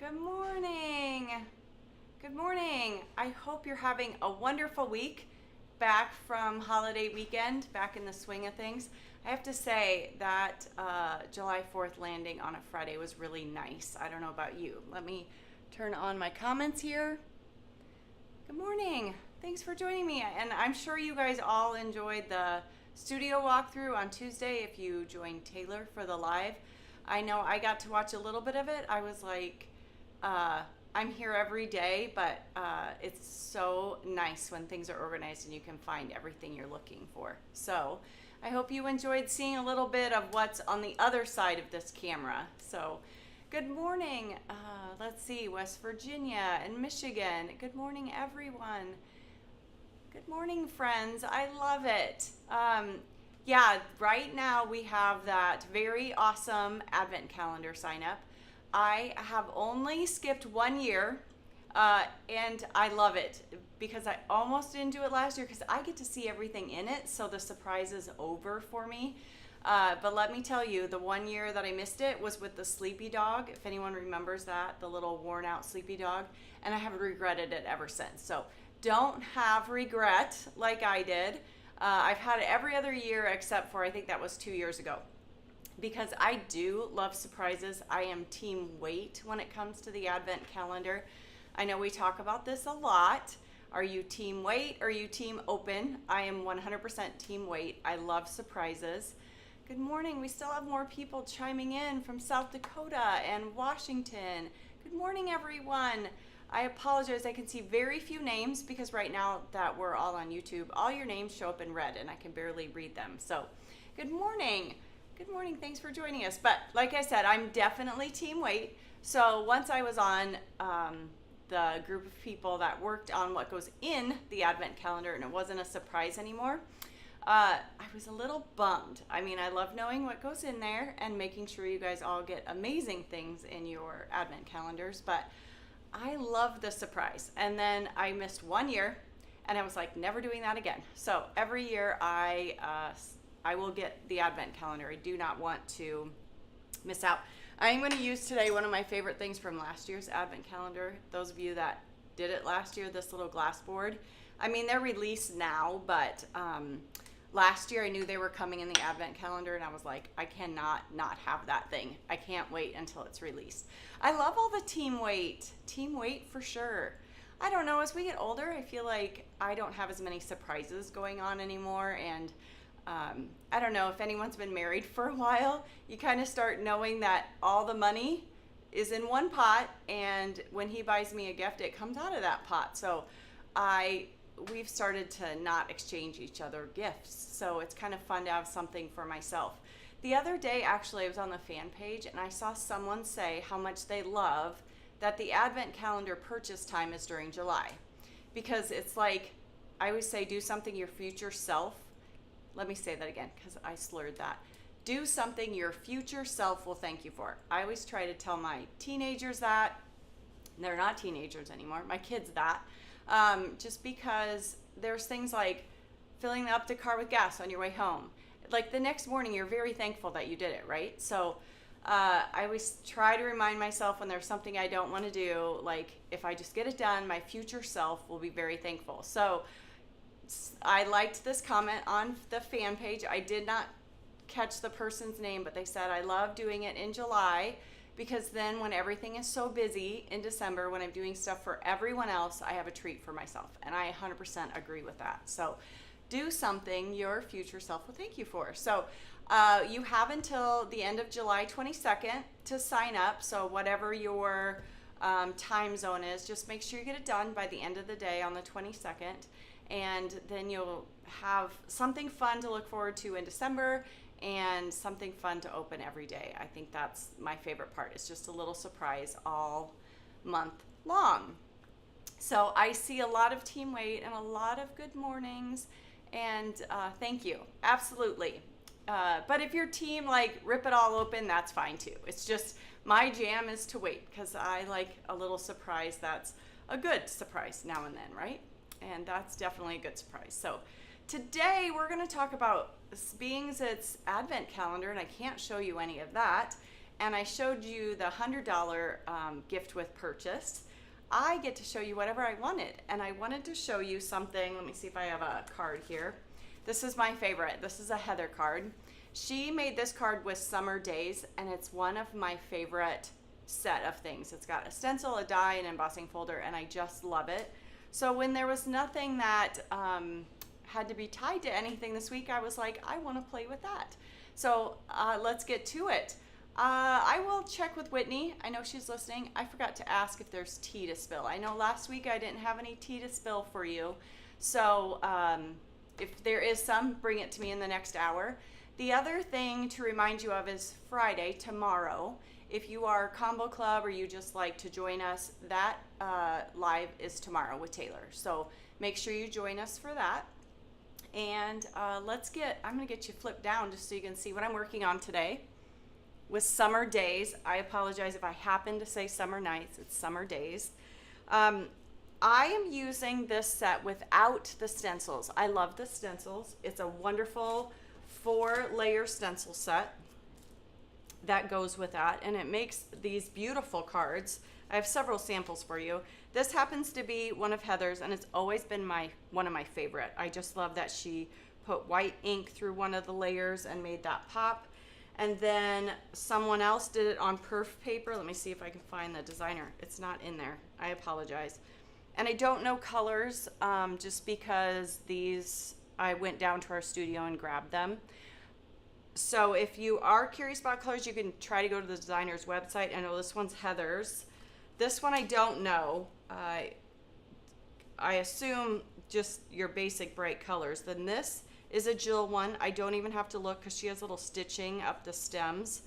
Good morning. Good morning. I hope you're having a wonderful week back from holiday weekend, back in the swing of things. I have to say that July 4th landing on a Friday was really nice. I don't know about you. Let me turn on my comments here. Good morning. Thanks for joining me. And I'm sure you guys all enjoyed the studio walkthrough on Tuesday if you joined Taylor for the live. I know I got to watch a little bit of it. I was like, I'm here every day, but it's so nice when things are organized and you can find everything you're looking for. So I hope you enjoyed seeing a little bit of what's on the other side of this camera. So good morning. Let's see, West Virginia and Michigan. Good morning, everyone. Good morning, friends. I love it. Yeah, right now we have that very awesome Advent calendar sign up. I have only skipped 1 year, and I love it because I almost didn't do it last year because I get to see everything in it, so the surprise is over for me. But let me tell you, the 1 year that I missed it was with the sleepy dog, if anyone remembers that, the little worn out sleepy dog, and I haven't regretted it ever since. So don't have regret like I did. I've had it every other year except for I think that was 2 years ago. Because I do love surprises. I am team wait when it comes to the Advent calendar. I know we talk about this a lot. Are you team wait or are you team open? I am 100% team wait. I love surprises. Good morning. We still have more people chiming in from South Dakota and Washington. Good morning, everyone. I apologize. I can see very few names because right now that we're all on YouTube, all your names show up in red and I can barely read them. So good morning. Good morning. Thanks for joining us. But like I said, I'm definitely team wait. So once I was on the group of people that worked on what goes in the Advent calendar and it wasn't a surprise anymore, I was a little bummed. I mean, I love knowing what goes in there and making sure you guys all get amazing things in your Advent calendars, but I love the surprise. And then I missed 1 year and I was like, never doing that again. So every year I will get the Advent calendar. I do not want to miss out. I'm going to use today one of my favorite things from last year's Advent calendar. Those of you that did it last year, this little glass board. I mean, they're released now, but last year I knew they were coming in the Advent calendar and I was like, I cannot not have that thing. I can't wait until it's released. I love all the team wait for sure. I don't know, as we get older, I feel like I don't have as many surprises going on anymore, and I don't know if anyone's been married for a while, you kind of start knowing that all the money is in one pot, and when he buys me a gift, it comes out of that pot. So we've started to not exchange each other gifts. So it's kind of fun to have something for myself. The other day, actually, I was on the fan page and I saw someone say how much they love that the Advent calendar purchase time is during July. Because it's like, I always say, do something your future self. Let me say that again because I slurred that. Do something your future self will thank you for. I always try to tell my teenagers that. They're not teenagers anymore. My kids that. Just because there's things like filling up the car with gas on your way home. Like the next morning, you're very thankful that you did it, right? So I always try to remind myself when there's something I don't want to do, like if I just get it done, my future self will be very thankful. So I liked this comment on the fan page. I did not catch the person's name, but they said, I love doing it in July because then when everything is so busy in December, when I'm doing stuff for everyone else, I have a treat for myself. And I 100% agree with that. So do something your future self will thank you for. So you have until the end of July 22nd to sign up. So whatever your time zone is, just make sure you get it done by the end of the day on the 22nd. And then you'll have something fun to look forward to in December and something fun to open every day. I think that's my favorite part. It's just a little surprise all month long. So I see a lot of team wait and a lot of good mornings, and thank you. Absolutely. But if your team like rip it all open, that's fine too. It's just my jam is to wait because I like a little surprise that's a good surprise now and then, right? And that's definitely a good surprise. So today we're going to talk about, being it's Advent calendar and I can't show you any of that, and I showed you the $100 gift with purchase, I get to show you whatever I wanted. And I wanted to show you something. Let me see if I have a card here. This is my favorite. This is a Heather card. She made this card with Summer Days, and it's one of my favorite set of things. It's got a stencil, a die, an embossing folder, and I just love it. So when there was nothing that had to be tied to anything this week, I was like, I want to play with that. So let's get to it. I will check with Whitney. I know she's listening. I forgot to ask if there's tea to spill. I know last week I didn't have any tea to spill for you. So if there is some, bring it to me in the next hour. The other thing to remind you of is Friday, tomorrow. If you are Combo Club or you just like to join us, that live is tomorrow with Taylor. So make sure you join us for that. And I'm gonna get you flipped down just so you can see what I'm working on today. With Summer Days, I apologize if I happen to say Summer Nights, it's Summer Days. I am using this set without the stencils. I love the stencils. It's a wonderful 4-layer stencil set that goes with that, and it makes these beautiful cards. I have several samples for you. This happens to be one of Heather's, and it's always been one of my favorite. I just love that she put white ink through one of the layers and made that pop. And then someone else did it on perf paper. Let me see if I can find the designer. It's not in there. I apologize. And I don't know colors just because I went down to our studio and grabbed them. So if you are curious about colors, you can try to go to the designer's website. I know this one's Heather's. This one I don't know. I assume just your basic bright colors. Then this is a Jill one. I don't even have to look because she has little stitching up the stems.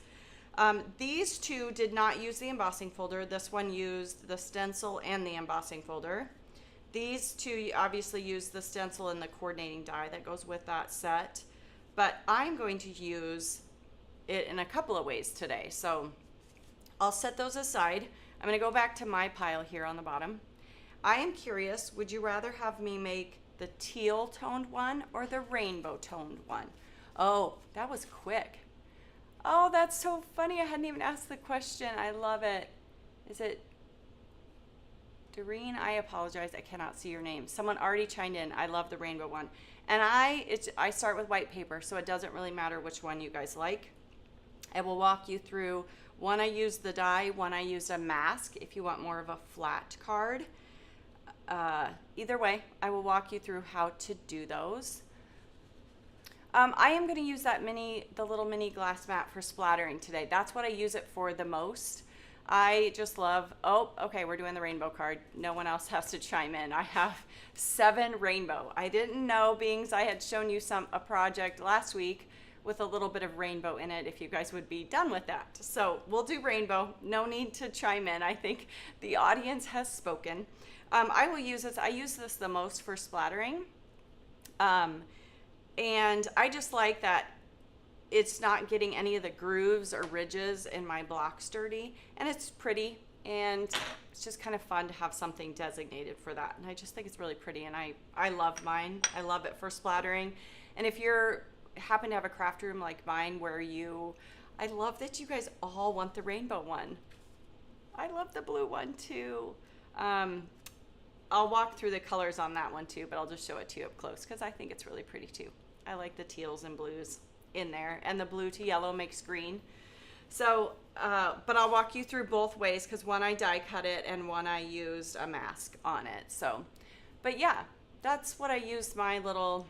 These two did not use the embossing folder. This one used the stencil and the embossing folder. These two obviously use the stencil and the coordinating die that goes with that set. But I'm going to use it in a couple of ways today. So I'll set those aside. I'm going to go back to my pile here on the bottom. I am curious, would you rather have me make the teal toned one or the rainbow toned one? Oh, that was quick. Oh, that's so funny. I hadn't even asked the question. I love it. Is it Doreen? I apologize. I cannot see your name. Someone already chimed in. I love the rainbow one. And I start with white paper, so it doesn't really matter which one you guys like. I will walk you through. One I used the die, one I used a mask if you want more of a flat card. Either way, I will walk you through how to do those. I am going to use the little mini glass mat for splattering today. That's what I use it for the most. I just love, oh, okay, we're doing the rainbow card. No one else has to chime in. I have 7 rainbow. I didn't know, being as I had shown you a project last week with a little bit of rainbow in it, if you guys would be done with that. So we'll do rainbow. No need to chime in. I think the audience has spoken. I will use this. I use this the most for splattering. And I just like that it's not getting any of the grooves or ridges in my block sturdy, and it's pretty, and it's just kind of fun to have something designated for that. And I just think it's really pretty, and I love mine. I love it for splattering. And if you're happen to have a craft room like mine where I love that you guys all want the rainbow one. I love the blue one too. I'll walk through the colors on that one too, but I'll just show it to you up close because I think it's really pretty too. I like the teals and blues in there, and the blue to yellow makes green. So, but I'll walk you through both ways because one I die cut it and one I used a mask on it. So, but yeah, that's what I used my little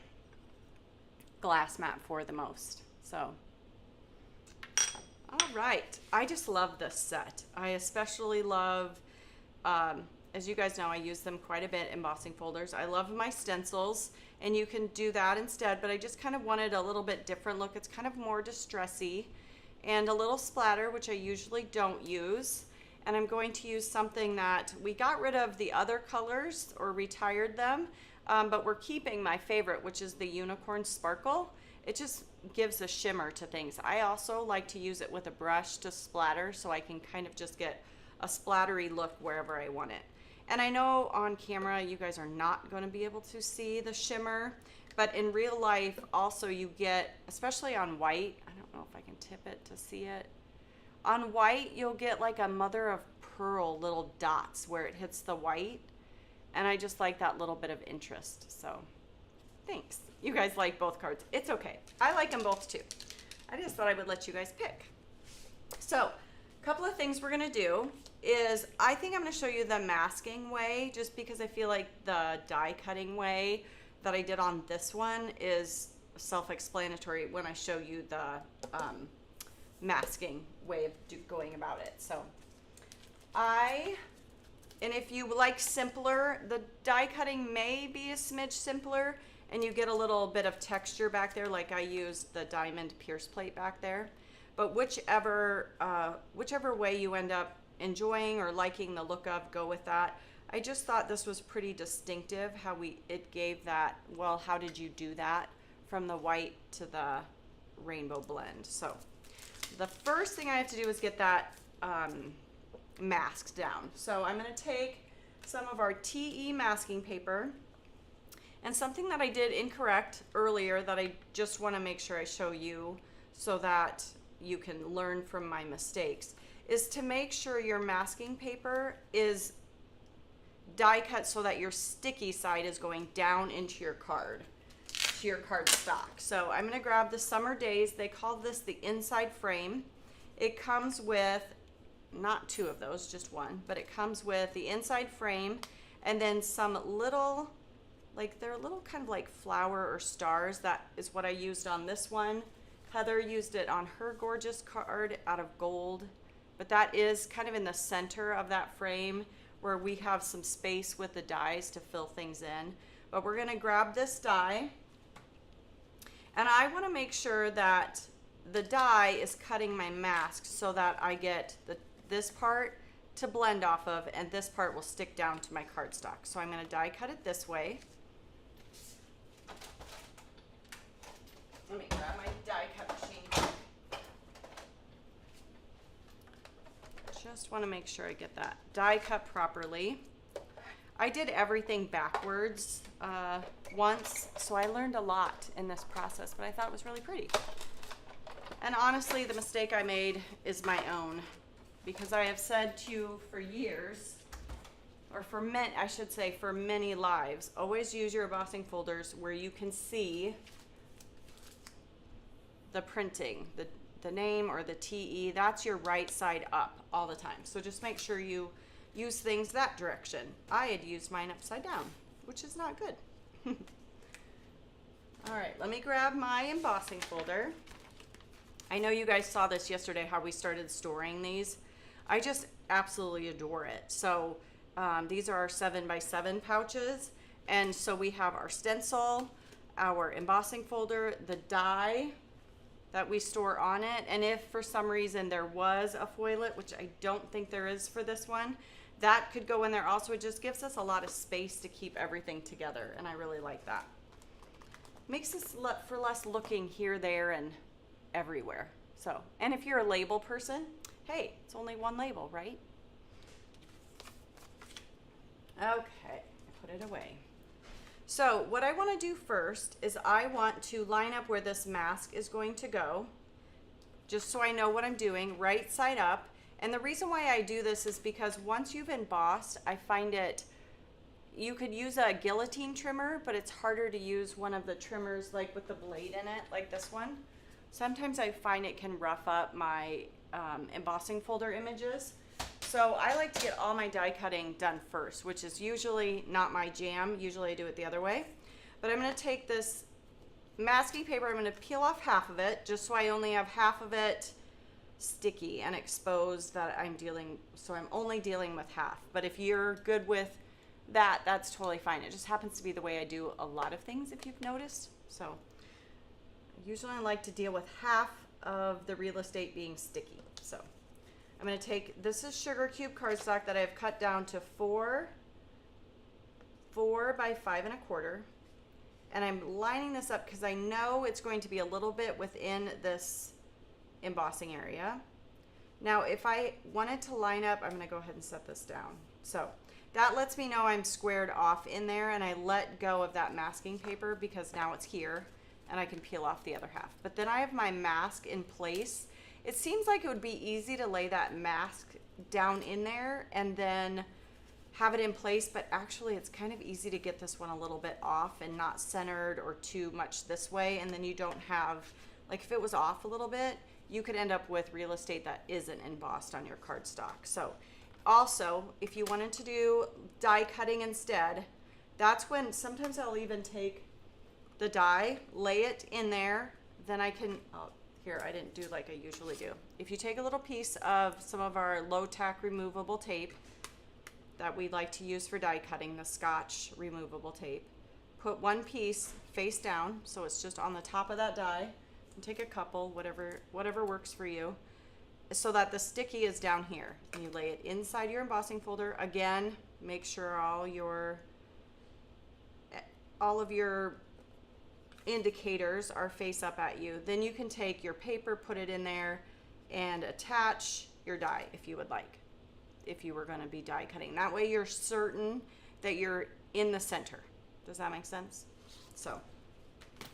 glass mat for the most. So, all right. I just love this set. I especially love, as you guys know, I use them quite a bit, embossing folders. I love my stencils, and you can do that instead, but I just kind of wanted a little bit different look. It's kind of more distressy, and a little splatter, which I usually don't use. And I'm going to use something that we got rid of the other colors or retired them, but we're keeping my favorite, which is the unicorn sparkle. It just gives a shimmer to things. I also like to use it with a brush to splatter, so I can kind of just get a splattery look wherever I want it. And I know on camera you guys are not going to be able to see the shimmer, but in real life also you get, especially on white, I don't know if I can tip it to see it. On white, you'll get like a mother of pearl little dots where it hits the white. And I just like that little bit of interest. So thanks. You guys like both cards. It's okay. I like them both too. I just thought I would let you guys pick. So a couple of things we're going to do is I think I'm going to show you the masking way, just because I feel like the die cutting way that I did on this one is self-explanatory when I show you the masking way of going about it. So and if you like simpler, the die cutting may be a smidge simpler and you get a little bit of texture back there, like I used the diamond pierce plate back there. But whichever way you end up enjoying or liking the look of, go with that. I just thought this was pretty distinctive how it gave that, well, how did you do that from the white to the rainbow blend. So the first thing I have to do is get that masked down. So I'm going to take some of our TE masking paper, and something that I did incorrect earlier that I just want to make sure I show you so that you can learn from my mistakes is to make sure your masking paper is die cut so that your sticky side is going down into your card, to your card stock. So I'm going to grab the Summer Days. They call this the inside frame. It comes with not two of those, just one, but it comes with the inside frame and then some little, like they're little kind of like flower or stars. That is what I used on this one. Heather used it on her gorgeous card out of gold, but that is kind of in the center of that frame where we have some space with the dies to fill things in. But we're going to grab this die, and I want to make sure that the die is cutting my mask so that I get this part to blend off of, and this part will stick down to my cardstock. So I'm going to die cut it this way. Let me grab my die cut machine. Just want to make sure I get that die cut properly. I did everything backwards once, so I learned a lot in this process, but I thought it was really pretty. And honestly, the mistake I made is my own, because I have said to you for years, or for I should say for many lives, always use your embossing folders where you can see the printing, the name or the TE. That's your right side up all the time. So just make sure you use things that direction. I had used mine upside down, which is not good. All right, let me grab my embossing folder. I know you guys saw this yesterday, how we started storing these. I just absolutely adore it. So these are our 7x7 pouches. And so we have our stencil, our embossing folder, the die that we store on it. And if for some reason there was a foilet, which I don't think there is for this one, that could go in there also. It just gives us a lot of space to keep everything together, and I really like that. Makes us for less looking here, there, and everywhere. So, and if you're a label person, hey, it's only one label, right? Okay, put it away. So what I want to do first is I want to line up where this mask is going to go, just so I know what I'm doing, right side up. And the reason why I do this is because once you've embossed, I find you could use a guillotine trimmer, but it's harder to use one of the trimmers like with the blade in it, like this one. Sometimes I find it can rough up my embossing folder images. So I like to get all my die cutting done first, which is usually not my jam. Usually I do it the other way. But I'm going to take this masking paper, I'm going to peel off half of it, just so I only have half of it sticky and exposed, that so I'm only dealing with half. But if you're good with that, that's totally fine. It just happens to be the way I do a lot of things, if you've noticed. So I usually like to deal with half of the real estate being sticky. So I'm going to take, this is sugar cube cardstock that I've cut down to 4 by 5 1/4. And I'm lining this up because I know it's going to be a little bit within this embossing area. Now, if I wanted to line up, I'm going to go ahead and set this down. So that lets me know I'm squared off in there, and I let go of that masking paper because now it's here and I can peel off the other half. But then I have my mask in place. It seems like it would be easy to lay that mask down in there and then have it in place, but actually it's kind of easy to get this one a little bit off and not centered or too much this way, and then you don't have, like if it was off a little bit, you could end up with real estate that isn't embossed on your cardstock. So also, if you wanted to do die cutting instead, that's when sometimes I'll even take the die, lay it in there, then I can, oh, here, I didn't do like I usually do. If you take a little piece of some of our low tack removable tape that we like to use for die cutting, the Scotch removable tape, put one piece face down, so it's just on the top of that die, and take a couple, whatever works for you, so that the sticky is down here. And you lay it inside your embossing folder. Again, make sure all of your indicators are face up at you. Then you can take your paper, put it in there, and attach your die if you would like, if you were going to be die cutting. That way you're certain that you're in the center. Does that make sense? So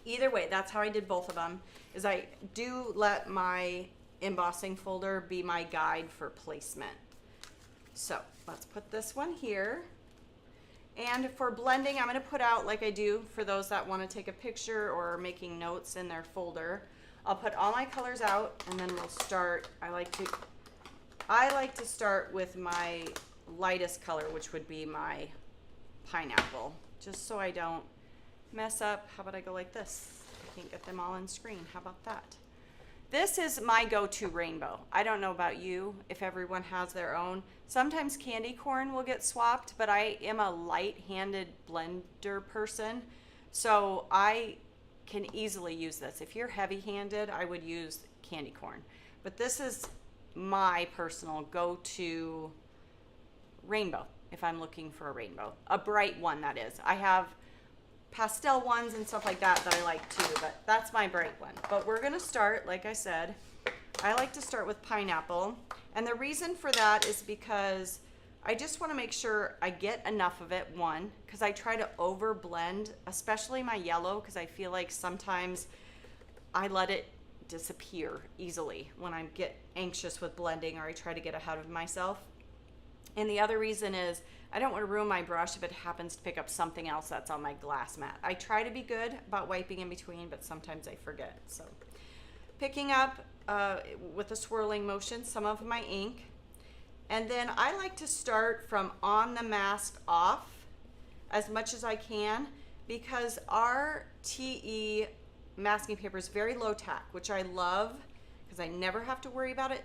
either way, that's how I did both of them, is I do let my embossing folder be my guide for placement. So let's put this one here. And for blending, I'm going to put out, like I do for those that want to take a picture or making notes in their folder, I'll put all my colors out, and then we'll start. I like to start with my lightest color, which would be my pineapple, just so I don't mess up. How about I go like this? I can't get them all on screen. How about that? This is my go-to rainbow. I don't know about you, if everyone has their own. Sometimes candy corn will get swapped, but I am a light-handed blender person, so I can easily use this. If you're heavy-handed, I would use candy corn. But this is my personal go-to rainbow if I'm looking for a rainbow. A bright one, that is. I have pastel ones and stuff like that that I like too, but that's my bright one. But we're gonna start, like I said, I like to start with pineapple. And the reason for that is because I just wanna make sure I get enough of it, one, because I try to over blend, especially my yellow, because I feel like sometimes I let it disappear easily when I get anxious with blending or I try to get ahead of myself. And the other reason is I don't want to ruin my brush if it happens to pick up something else that's on my glass mat. I try to be good about wiping in between, but sometimes I forget. So picking up with a swirling motion some of my ink. And then I like to start from on the mask off as much as I can, because our TE masking paper is very low tack, which I love because I never have to worry about it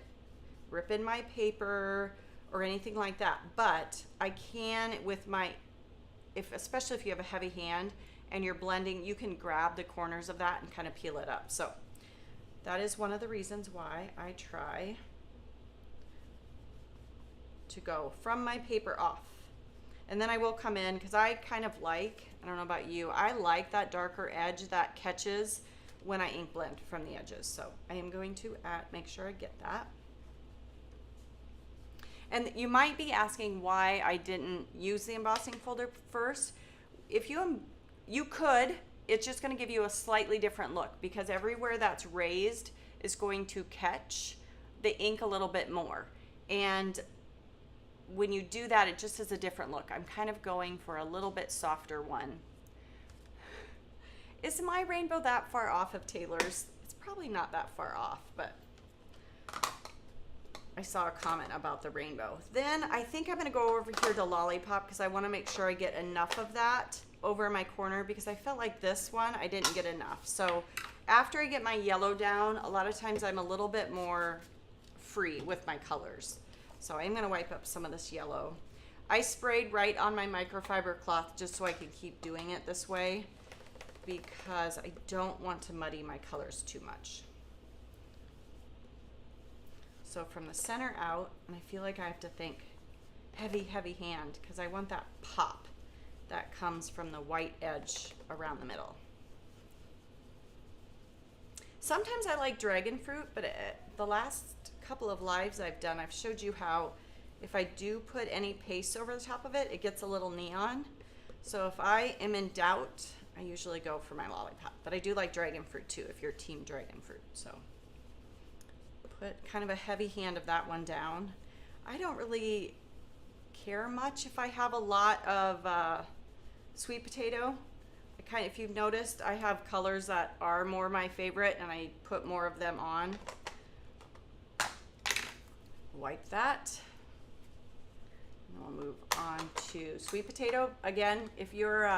ripping my paper or anything like that. But I can with my, especially if you have a heavy hand and you're blending, you can grab the corners of that and kind of peel it up. So that is one of the reasons why I try to go from my paper off. And then I will come in, because I kind of like, I don't know about you, I like that darker edge that catches when I ink blend from the edges. So I am going to make sure I get that. And you might be asking why I didn't use the embossing folder first. If you could, it's just going to give you a slightly different look, because everywhere that's raised is going to catch the ink a little bit more. And when you do that, it just is a different look. I'm kind of going for a little bit softer one. Is my rainbow that far off of Taylor's? It's probably not that far off, but I saw a comment about the rainbow. Then I think I'm gonna go over here to Lollipop, because I wanna make sure I get enough of that over in my corner, because I felt like this one, I didn't get enough. So after I get my yellow down, a lot of times I'm a little bit more free with my colors. So I'm gonna wipe up some of this yellow. I sprayed right on my microfiber cloth just so I could keep doing it this way, because I don't want to muddy my colors too much. So from the center out, and I feel like I have to think heavy, heavy hand, because I want that pop that comes from the white edge around the middle. Sometimes I like dragon fruit, but the last couple of lives I've done, I've showed you how if I do put any paste over the top of it, it gets a little neon. So if I am in doubt, I usually go for my Lollipop. But I do like dragon fruit too, if you're team dragon fruit. So put kind of a heavy hand of that one down. I don't really care much if I have a lot of sweet potato. If you've noticed, I have colors that are more my favorite and I put more of them on. Wipe that. And we'll move on to sweet potato. Again, if you're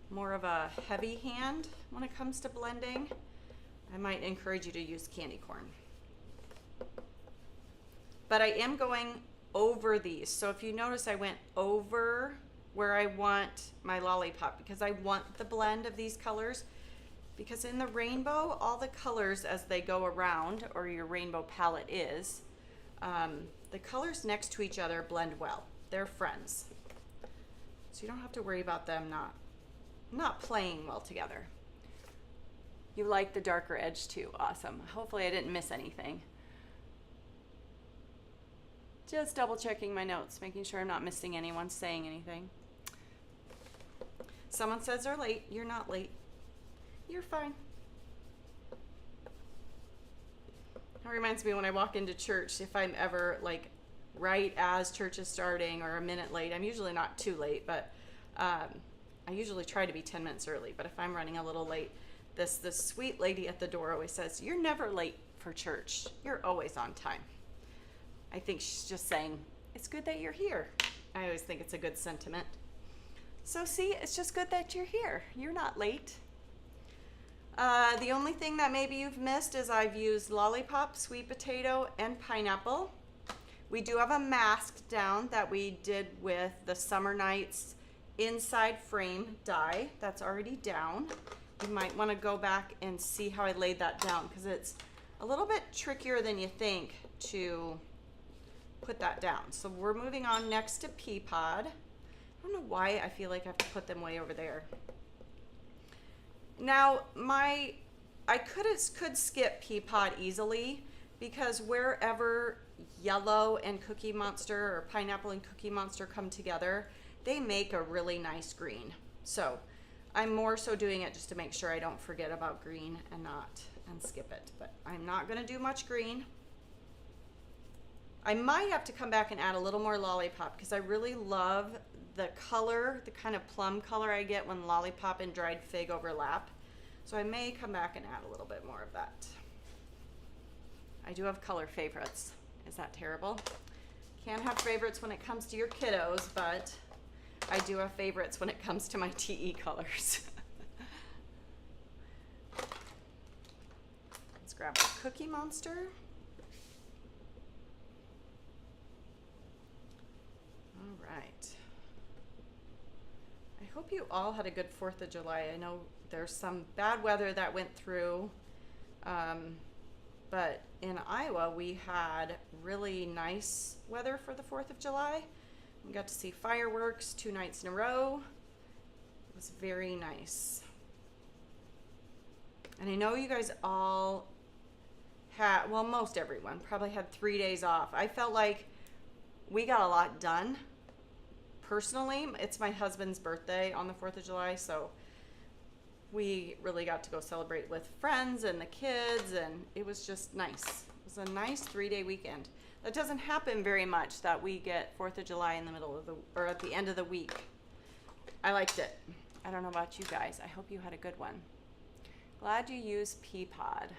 more of a heavy hand when it comes to blending, I might encourage you to use candy corn. But I am going over these. So if you notice, I went over where I want my lollipop because I want the blend of these colors, because in the rainbow, all the colors as they go around, or your rainbow palette is, the colors next to each other blend well. They're friends. So you don't have to worry about them not playing well together. You like the darker edge too. Awesome. Hopefully I didn't miss anything. Just double checking my notes, making sure I'm not missing anyone saying anything. Someone says they're late. You're not late. You're fine. That reminds me when I walk into church, if I'm ever like right as church is starting or a minute late, I'm usually not too late, but I usually try to be 10 minutes early. But if I'm running a little late, this sweet lady at the door always says, "You're never late for church. You're always on time." I think she's just saying, it's good that you're here. I always think it's a good sentiment. So see, it's just good that you're here. You're not late. The only thing that maybe you've missed is I've used lollipop, sweet potato, and pineapple. We do have a mask down that we did with the Summer Nights inside frame die. That's already down. You might want to go back and see how I laid that down, because it's a little bit trickier than you think to put that down. So we're moving on next to pea pod. I don't know why I feel like I have to put them way over there. Now I could skip pea pod easily, because wherever yellow and Cookie Monster or pineapple and Cookie Monster come together, they make a really nice green. So I'm more so doing it just to make sure I don't forget about green and skip it. But I'm not going to do much green. I might have to come back and add a little more lollipop, because I really love the color, the kind of plum color I get when lollipop and dried fig overlap. So I may come back and add a little bit more of that. I do have color favorites. Is that terrible? Can't have favorites when it comes to your kiddos, but I do have favorites when it comes to my TE colors. Let's grab a Cookie Monster. All right. I hope you all had a good 4th of July. I know there's some bad weather that went through, but in Iowa we had really nice weather for the 4th of July. We got to see fireworks 2 nights in a row. It was very nice. And I know you guys all had, well, most everyone probably had 3 days off. I felt like we got a lot done. Personally, it's my husband's birthday on the 4th of July, so we really got to go celebrate with friends and the kids, and it was just nice. It was a nice 3-day weekend. That doesn't happen very much, that we get 4th of July in the middle of the, or at the end of the week. I liked it. I don't know about you guys. I hope you had a good one. Glad you used pea pod.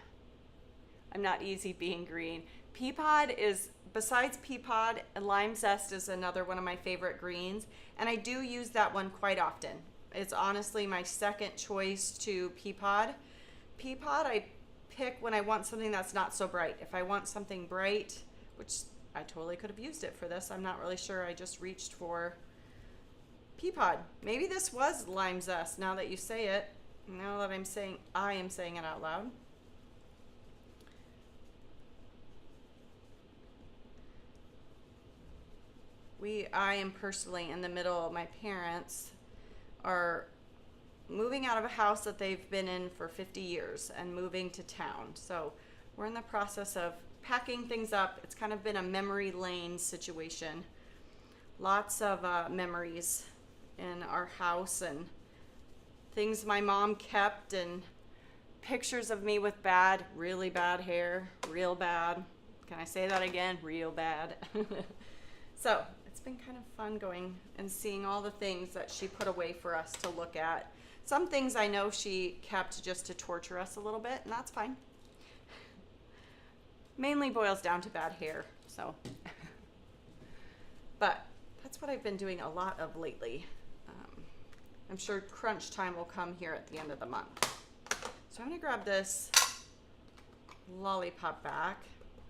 I'm not easy being green. Pea pod is, besides pea pod, lime zest is another one of my favorite greens, and I do use that one quite often. It's honestly my second choice to pea pod. Pea pod I pick when I want something that's not so bright. If I want something bright, which I totally could have used it for this, I'm not really sure, I just reached for pea pod. Maybe this was lime zest now that you say it, now that I am saying it out loud. I am personally in the middle. My parents are moving out of a house that they've been in for 50 years and moving to town. So we're in the process of packing things up. It's kind of been a memory lane situation. Lots of memories in our house and things my mom kept and pictures of me with really bad hair, real bad. Can I say that again? Real bad. So it's been kind of fun going and seeing all the things that she put away for us to look at. Some things I know she kept just to torture us a little bit, and that's fine. Mainly boils down to bad hair, so. But that's what I've been doing a lot of lately. I'm sure crunch time will come here at the end of the month. So I'm gonna grab this lollipop back.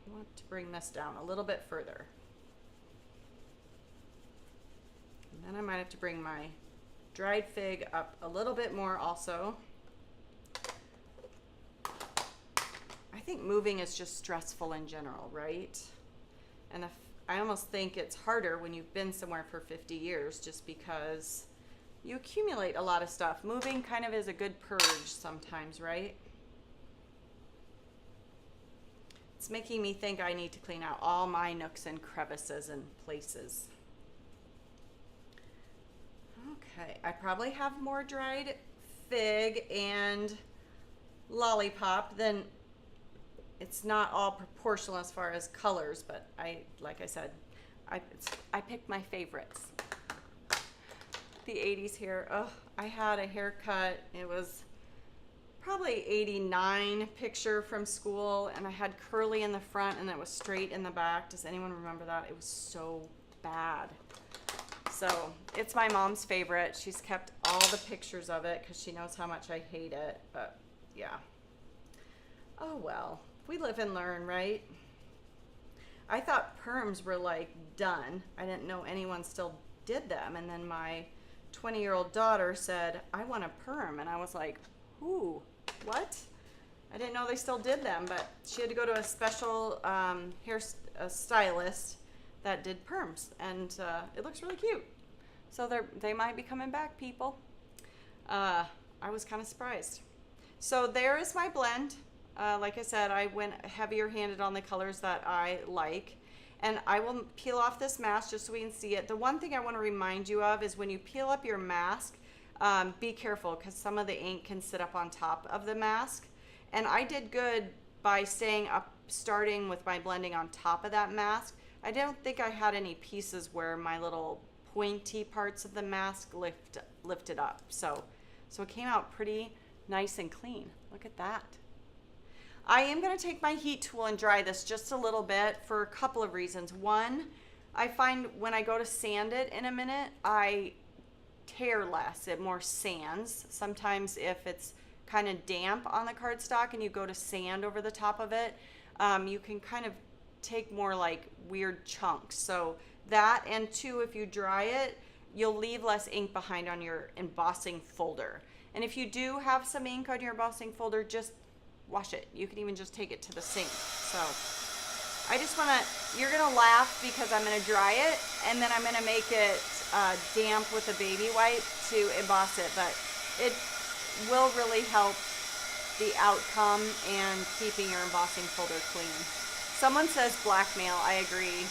I want to bring this down a little bit further. And then I might have to bring my dried fig up a little bit more also. I think moving is just stressful in general, right? And I almost think it's harder when you've been somewhere for 50 years just because you accumulate a lot of stuff. Moving kind of is a good purge sometimes, right? It's making me think I need to clean out all my nooks and crevices and places. Okay, I probably have more dried fig and lollipop than, it's not all proportional as far as colors, but like I said, I picked my favorites. The 80s hair. Oh, I had a haircut. It was probably 89 picture from school, and I had curly in the front and it was straight in the back. Does anyone remember that? It was so bad. So it's my mom's favorite. She's kept all the pictures of it because she knows how much I hate it. But yeah. Oh well. We live and learn, right? I thought perms were like done. I didn't know anyone still did them. And then my 20-year-old daughter said, I want a perm. And I was like, ooh, what? I didn't know they still did them, but she had to go to a special stylist that did perms, and it looks really cute. So they might be coming back, people. I was kind of surprised. So there is my blend. Like I said, I went heavier handed on the colors that I like. And I will peel off this mask just so we can see it. The one thing I want to remind you of is when you peel up your mask, be careful because some of the ink can sit up on top of the mask. And I did good by starting with my blending on top of that mask. I don't think I had any pieces where my little pointy parts of the mask lifted up. So it came out pretty nice and clean. Look at that. I am going to take my heat tool and dry this just a little bit for a couple of reasons. One, I find when I go to sand it in a minute, I tear less. It more sands. Sometimes if it's kind of damp on the cardstock and you go to sand over the top of it, you can kind of take more like weird chunks. So that, and two, if you dry it, you'll leave less ink behind on your embossing folder. And if you do have some ink on your embossing folder, just wash it. You can even just take it to the sink. So I just want to, you're going to laugh because I'm going to dry it and then I'm going to make it damp with a baby wipe to emboss it. But it will really help the outcome and keeping your embossing folder clean. Someone says blackmail. I agree.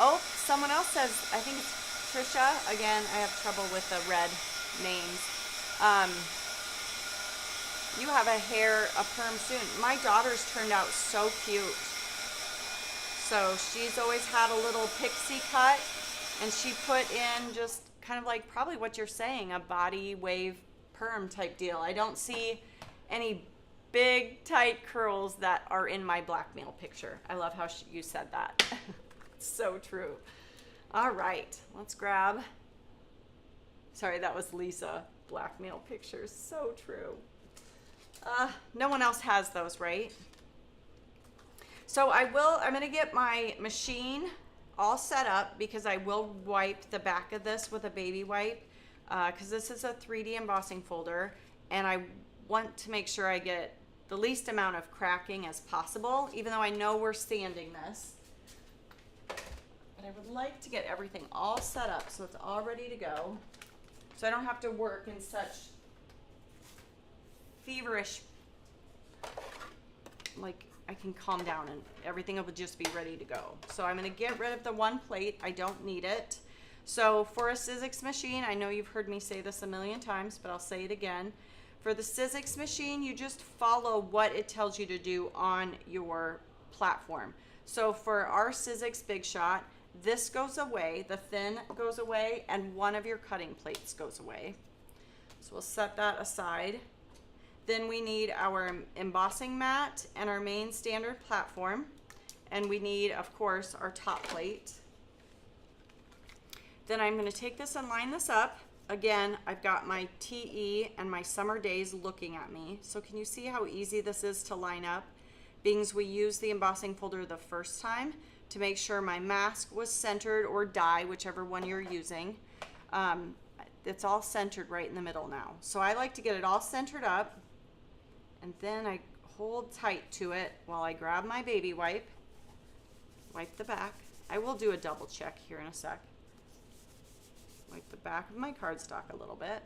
Oh, someone else says, I think it's Trisha. Again, I have trouble with the red names. You have a perm soon. My daughter's turned out so cute. So she's always had a little pixie cut, and she put in just kind of like probably what you're saying, a body wave perm type deal. I don't see any big tight curls that are in my blackmail picture. I love how you said that. It's so true. All right, let's grab. Sorry, that was Lisa. Blackmail pictures, so true. No one else has those, right? So I'm gonna get my machine all set up because I will wipe the back of this with a baby wipe because this is a 3D embossing folder and I want to make sure I get the least amount of cracking as possible, even though I know we're sanding this. But I would like to get everything all set up so it's all ready to go. So I don't have to work in such feverish, like I can calm down and everything will just be ready to go. So I'm going to get rid of the one plate. I don't need it. So for a Sizzix machine, I know you've heard me say this a million times, but I'll say it again. For the Sizzix machine, you just follow what it tells you to do on your platform. So for our Sizzix Big Shot, this goes away, the thin goes away, and one of your cutting plates goes away. So we'll set that aside. Then we need our embossing mat and our main standard platform. And we need, of course, our top plate. Then I'm going to take this and line this up. Again, I've got my TE and my summer days looking at me. So can you see how easy this is to line up? Being as we used the embossing folder the first time to make sure my mask was centered, or die, whichever one you're using. It's all centered right in the middle now. So I like to get it all centered up, and then I hold tight to it while I grab my baby wipe, wipe the back. I will do a double check here in a sec. Wipe the back of my cardstock a little bit.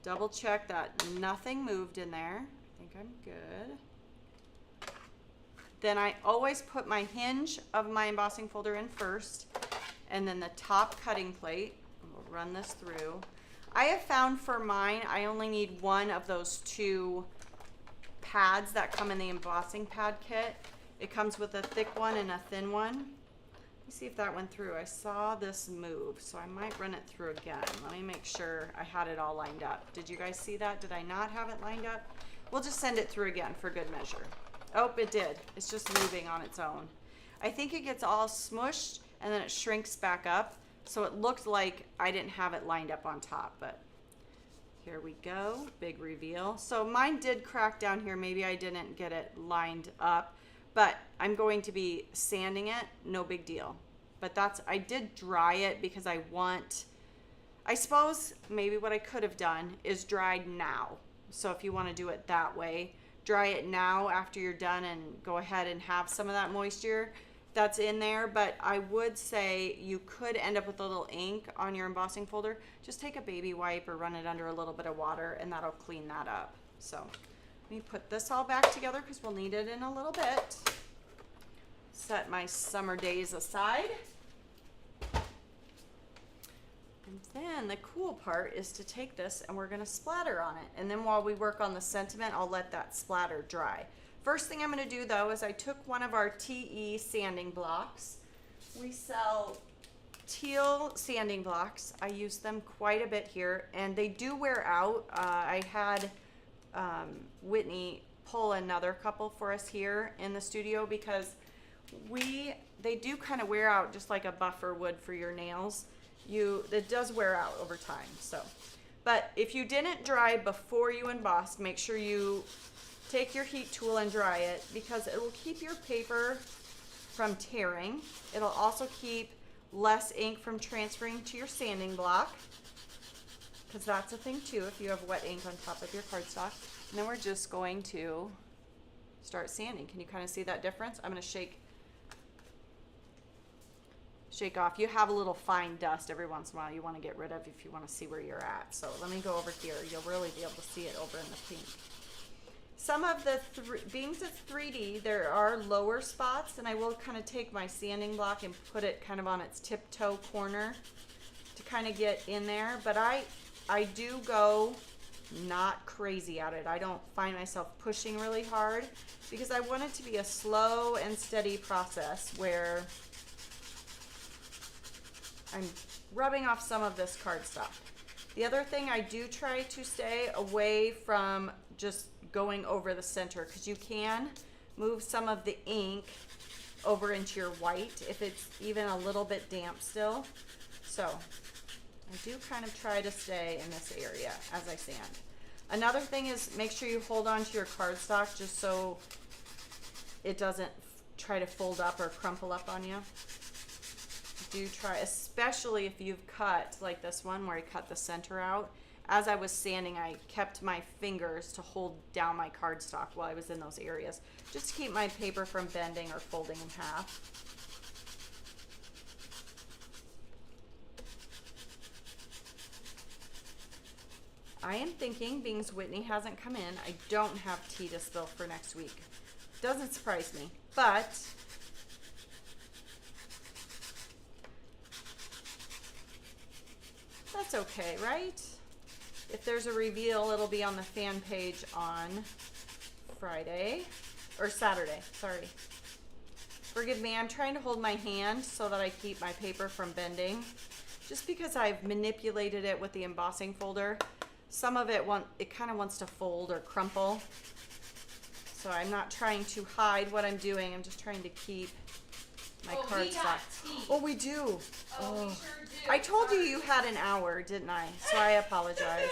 Double check that nothing moved in there. I think I'm good. Then I always put my hinge of my embossing folder in first, and then the top cutting plate. We'll run this through. I have found for mine, I only need one of those two pads that come in the embossing pad kit. It comes with a thick one and a thin one. Let me see if that went through. I saw this move, so I might run it through again. Let me make sure I had it all lined up. Did you guys see that? Did I not have it lined up? We'll just send it through again for good measure. Oh, it did. It's just moving on its own. I think it gets all smushed and then it shrinks back up. So it looked like I didn't have it lined up on top, but here we go. Big reveal. So mine did crack down here. Maybe I didn't get it lined up. But I'm going to be sanding it, no big deal. But I did dry it because I suppose maybe what I could have done is dried now. So if you want to do it that way, dry it now after you're done and go ahead and have some of that moisture that's in there. But I would say you could end up with a little ink on your embossing folder. Just take a baby wipe or run it under a little bit of water and that'll clean that up. So let me put this all back together because we'll need it in a little bit. Set my summer days aside. And then the cool part is to take this and we're going to splatter on it. And then while we work on the sentiment, I'll let that splatter dry. First thing I'm going to do though is I took one of our TE sanding blocks. We sell teal sanding blocks. I use them quite a bit here and they do wear out. I had Whitney pull another couple for us here in the studio because they do kind of wear out just like a buffer would for your nails. It does wear out over time. So, but if you didn't dry before you embossed, make sure you take your heat tool and dry it because it will keep your paper from tearing. It'll also keep less ink from transferring to your sanding block, because that's a thing too if you have wet ink on top of your cardstock. And then we're just going to start sanding. Can you kind of see that difference? I'm going to shake off. You have a little fine dust every once in a while you want to get rid of if you want to see where you're at. So let me go over here. You'll really be able to see it over in the pink. Some of the, being it's 3D, there are lower spots, and I will kind of take my sanding block and put it kind of on its tiptoe corner to kind of get in there. But I do go not crazy at it. I don't find myself pushing really hard because I want it to be a slow and steady process where I'm rubbing off some of this cardstock. The other thing, I do try to stay away from just going over the center because you can move some of the ink over into your white if it's even a little bit damp still. So I do kind of try to stay in this area as I sand. Another thing is make sure you hold on to your cardstock just so it doesn't try to fold up or crumple up on you. Do try, especially if you've cut like this one where I cut the center out. As I was sanding, I kept my fingers to hold down my cardstock while I was in those areas, just to keep my paper from bending or folding in half. I am thinking, being as Whitney hasn't come in, I don't have tea to spill for next week. Doesn't surprise me, but that's okay, right? If there's a reveal, it'll be on the fan page on Friday or Saturday, sorry. Forgive me, I'm trying to hold my hand so that I keep my paper from bending. Just because I've manipulated it with the embossing folder, some of it kind of wants to fold or crumple. So I'm not trying to hide what I'm doing. I'm just trying to keep my cardstock. Oh, we do. Oh, we sure do. I told you had an hour, didn't I? So I apologize.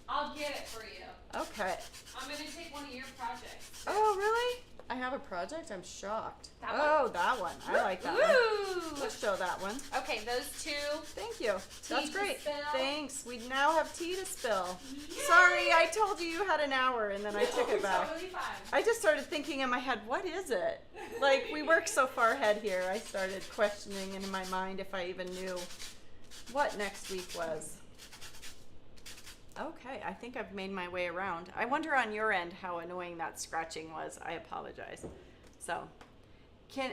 I'll get it for you. Okay. I'm going to take one of your projects. Oh, really? I have a project? I'm shocked. That one? Oh, that one. I like that one. Let's show that one. Okay, those two. Thank you. That's to great. spill. Thanks. We now have tea to spill. Yay! Sorry, I told you had an hour and then I took it back. Totally fine. I just started thinking in my head, what is it? Like, we work so far ahead here, I started questioning in my mind if I even knew what next week was. Okay, I think I've made my way around. I wonder on your end how annoying that scratching was. I apologize. So,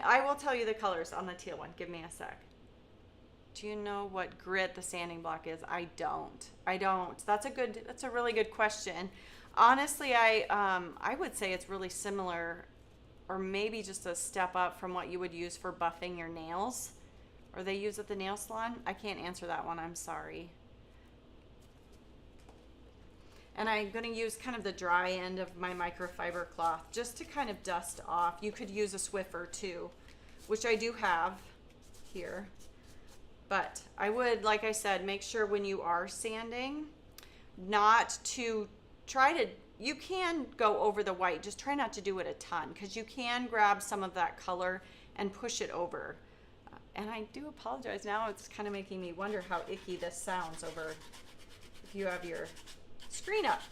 I will tell you the colors on the teal one. Give me a sec. Do you know what grit the sanding block is? I don't. That's a really good question. Honestly, I would say it's really similar, or maybe just a step up from what you would use for buffing your nails, or they use at the nail salon. I can't answer that one. I'm sorry. And I'm going to use kind of the dry end of my microfiber cloth just to kind of dust off. You could use a Swiffer too, which I do have here. But I would, like I said, make sure when you are sanding not to you can go over the white, just try not to do it a ton because you can grab some of that color and push it over. And I do apologize now, it's kind of making me wonder how icky this sounds over if you have your screen up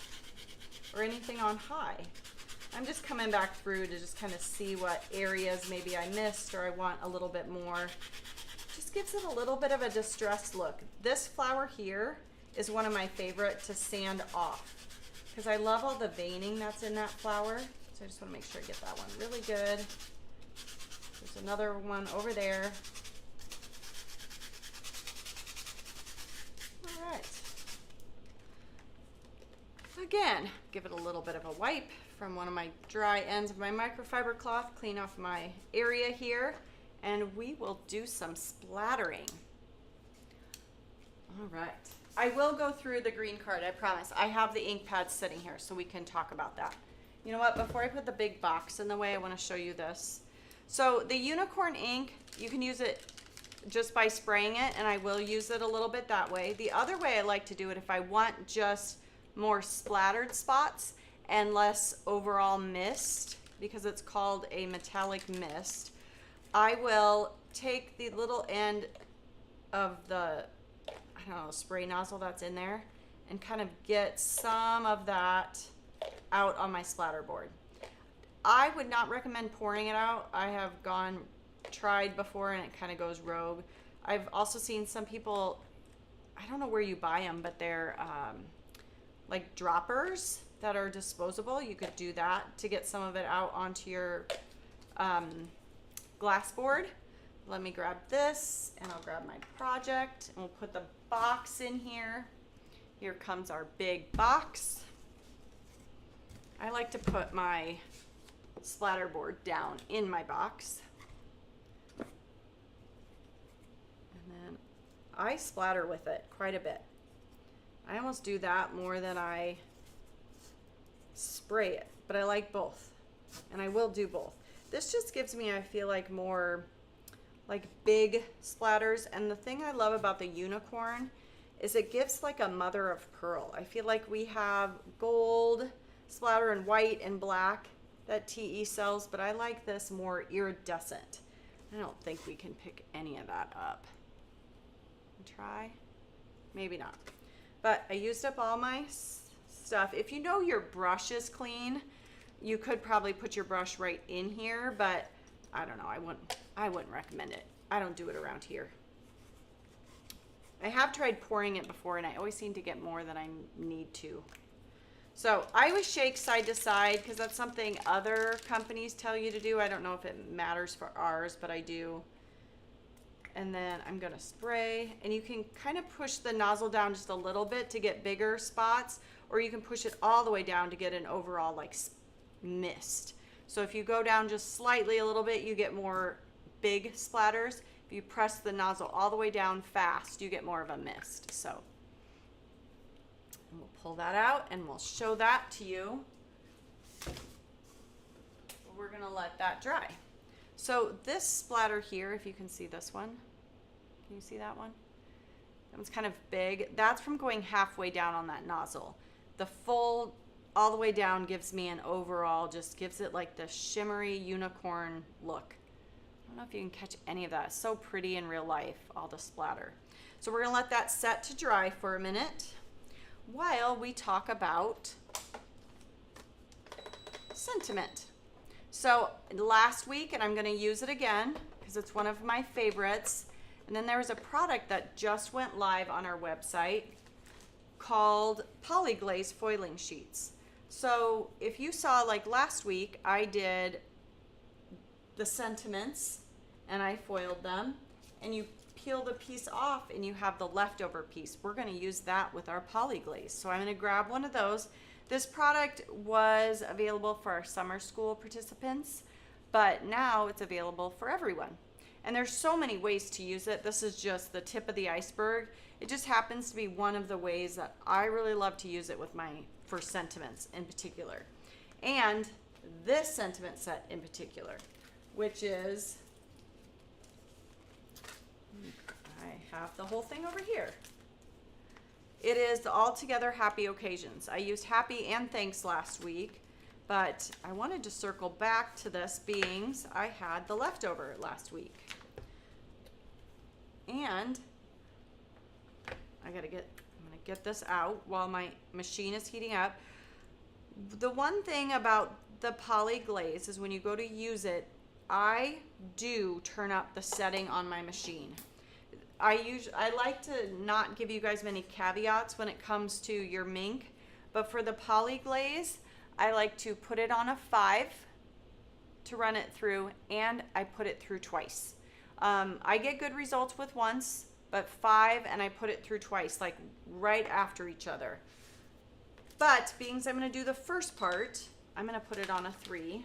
or anything on high. I'm just coming back through to just kind of see what areas maybe I missed or I want a little bit more. Just gives it a little bit of a distressed look. This flower here is one of my favorite to sand off because I love all the veining that's in that flower. So I just want to make sure I get that one really good. There's another one over there. All right. Again, give it a little bit of a wipe from one of my dry ends of my microfiber cloth, clean off my area here, and we will do some splattering. All right. I will go through the green card, I promise. I have the ink pads sitting here so we can talk about that. You know what, before I put the big box in the way, I want to show you this. So the unicorn ink, you can use it just by spraying it, and I will use it a little bit that way. The other way I like to do it, if I want just more splattered spots and less overall mist, because it's called a metallic mist, I will take the little end of the, I don't know, spray nozzle that's in there and kind of get some of that out on my splatter board. I would not recommend pouring it out. I have tried before and it kind of goes rogue. I've also seen some people, I don't know where you buy them, but they're like droppers that are disposable. You could do that to get some of it out onto your glass board. Let me grab this and I'll grab my project and we'll put the box in here. Here comes our big box. I like to put my splatter board down in my box. And then I splatter with it quite a bit. I almost do that more than I spray it, but I like both, and I will do both. This just gives me, I feel like, more like big splatters, and the thing I love about the unicorn is it gives like a mother of pearl. I feel like we have gold splatter and white and black that TE sells, but I like this more iridescent. I don't think we can pick any of that up. Try? Maybe not. But I used up all my stuff. If you know your brush is clean, you could probably put your brush right in here, but I don't know, I wouldn't recommend it. I don't do it around here. I have tried pouring it before and I always seem to get more than I need to. So I always shake side to side because that's something other companies tell you to do. I don't know if it matters for ours, but I do. And then I'm gonna spray, and you can kind of push the nozzle down just a little bit to get bigger spots, or you can push it all the way down to get an overall like mist. So if you go down just slightly a little bit, you get more big splatters. If you press the nozzle all the way down fast, you get more of a mist. So and we'll pull that out and we'll show that to you. We're gonna let that dry. So this splatter here, if you can see this one, can you see that one? That one's kind of big. That's from going halfway down on that nozzle. The full, all the way down gives me an overall, just gives it like the shimmery unicorn look. I don't know if you can catch any of that. It's so pretty in real life, all the splatter. So we're gonna let that set to dry for a minute while we talk about sentiment. So last week, and I'm going to use it again because it's one of my favorites. And then there was a product that just went live on our website called Poly Glaze Foiling Sheets. So if you saw, like last week, I did the sentiments and I foiled them, and you peel the piece off and you have the leftover piece. We're going to use that with our poly glaze. So I'm going to grab one of those. This product was available for our summer school participants, but now it's available for everyone. And there's so many ways to use it. This is just the tip of the iceberg. It just happens to be one of the ways that I really love to use it with for sentiments in particular. And this sentiment set in particular, which is, I have the whole thing over here. It is the All Together Happy Occasions. I used happy and thanks last week, but I wanted to circle back to this being I had the leftover last week. And I'm gonna get this out while my machine is heating up. The one thing about the poly glaze is when you go to use it, I do turn up the setting on my machine. I like to not give you guys many caveats when it comes to your mink, but for the poly glaze, I like to put it on a 5 to run it through, and I put it through twice. I get good results with once, but 5 and I put it through twice, like right after each other. But being as I'm going to do the first part, I'm going to put it on a 3,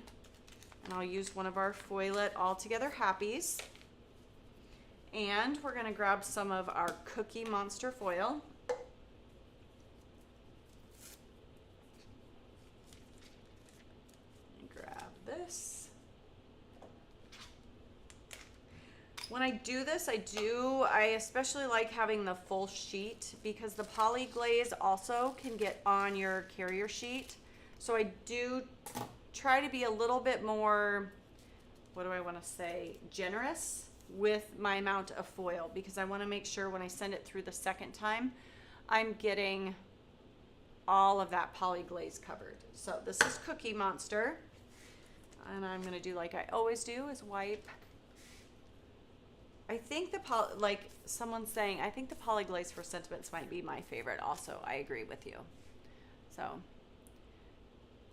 and I'll use one of our Foil It All Together Happies. And we're going to grab some of our Cookie Monster foil. Grab this. When I do this, I especially like having the full sheet because the poly glaze also can get on your carrier sheet. So I do try to be a little bit more, what do I want to say, generous with my amount of foil, because I want to make sure when I send it through the second time, I'm getting all of that poly glaze covered. So this is Cookie Monster, and I'm going to do like I always do, is wipe. I think like someone's saying, I think the poly glaze for sentiments might be my favorite also. I agree with you. So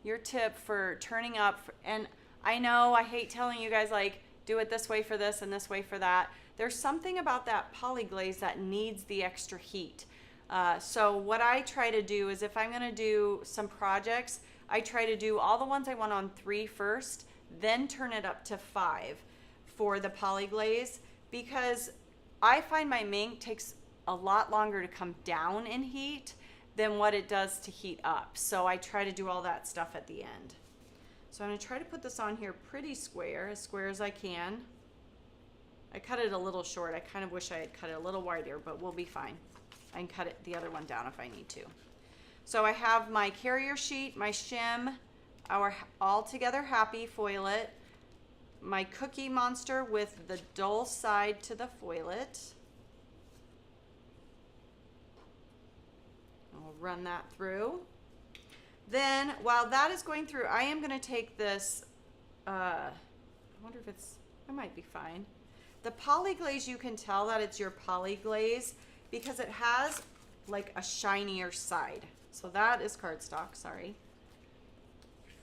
your tip for turning up, and I know I hate telling you guys like, do it this way for this and this way for that. There's something about that poly glaze that needs the extra heat. So what I try to do is if I'm gonna do some projects, I try to do all the ones I want on 3 first, then turn it up to 5 for the poly glaze, because I find my mink takes a lot longer to come down in heat than what it does to heat up. So I try to do all that stuff at the end. So I'm going to try to put this on here pretty square as I can. I cut it a little short. I kind of wish I had cut it a little wider, but we'll be fine. I can cut it the other one down if I need to. So I have my carrier sheet, my shim, our All Together Happy Foil It, my Cookie Monster with the dull side to the Foil It. I'll run that through. Then, while that is going through, I am going to take this, I wonder if I might be fine. The poly glaze, you can tell that it's your poly glaze because it has like a shinier side. So that is cardstock, sorry.